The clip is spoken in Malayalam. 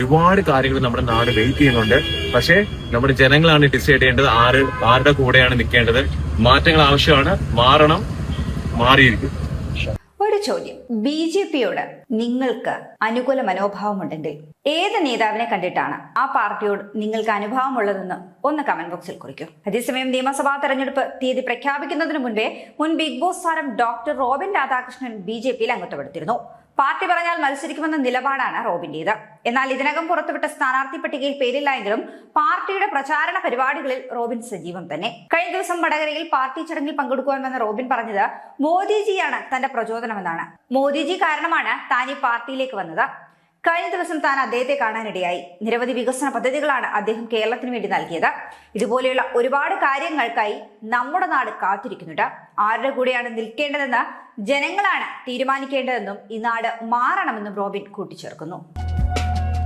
ഒരുപാട് കാര്യങ്ങൾ നമ്മുടെ നാട് വെയിറ്റ് ചെയ്യുന്നുണ്ട്. പക്ഷേ നമ്മുടെ ജനങ്ങളാണ് ഡിസൈഡ് ചെയ്യേണ്ടത് ആരുടെ കൂടെയാണ് നിൽക്കേണ്ടത്. മാറ്റങ്ങൾ ആവശ്യമാണ്, മാറണം, മാറിയിരിക്കും. ഒരു ചോദ്യം, BJPയോട് നിങ്ങൾക്ക് അനുകൂല മനോഭാവമുണ്ടെങ്കിൽ ഏത് നേതാവിനെ കണ്ടിട്ടാണ് ആ പാർട്ടിയോട് നിങ്ങൾക്ക് അനുഭാവമുള്ളതെന്ന് ഒന്ന് കമന്റ് ബോക്സിൽ കുറിക്കൂ. അതേസമയം നിയമസഭാ തെരഞ്ഞെടുപ്പ് തീയതി പ്രഖ്യാപിക്കുന്നതിന് മുൻപേ മുൻ ബിഗ് ബോസ് താരം ഡോക്ടർ റോബിൻ രാധാകൃഷ്ണൻ BJPയിൽ അംഗത്വപ്പെടുത്തിയിരുന്നു. പാർട്ടി പറഞ്ഞാൽ മത്സരിക്കുമെന്ന നിലപാടാണ് റോബിന്റേത്. എന്നാൽ ഇതിനകം പുറത്തുവിട്ട സ്ഥാനാർത്ഥി പട്ടികയിൽ പേരില്ല എങ്കിലും പാർട്ടിയുടെ പ്രചാരണ പരിപാടികളിൽ റോബിൻ സജീവം തന്നെ. കഴിഞ്ഞ ദിവസം വടകരയിൽ പാർട്ടി ചടങ്ങിൽ പങ്കെടുക്കുവാൻ വന്ന റോബിൻ പറഞ്ഞത് മോദിജിയാണ് തന്റെ പ്രചോദനമെന്നാണ്. മോദിജി കാരണമാണ് താൻ ഈ പാർട്ടിയിലേക്ക് വന്നത്. കഴിഞ്ഞ ദിവസം താൻ അദ്ദേഹത്തെ കാണാനിടയായി. നിരവധി വികസന പദ്ധതികളാണ് അദ്ദേഹം കേരളത്തിന് വേണ്ടി നൽകിയത്. ഇതുപോലെയുള്ള ഒരുപാട് കാര്യങ്ങൾക്കായി നമ്മുടെ നാട് കാത്തിരിക്കുന്നുണ്ട്. ആരുടെ കൂടെയാണ് നിൽക്കേണ്ടതെന്ന് ജനങ്ങളാണ് തീരുമാനിക്കേണ്ടതെന്നും ഈ നാട് മാറണമെന്നും റോബിൻ കൂട്ടിച്ചേർക്കുന്നു.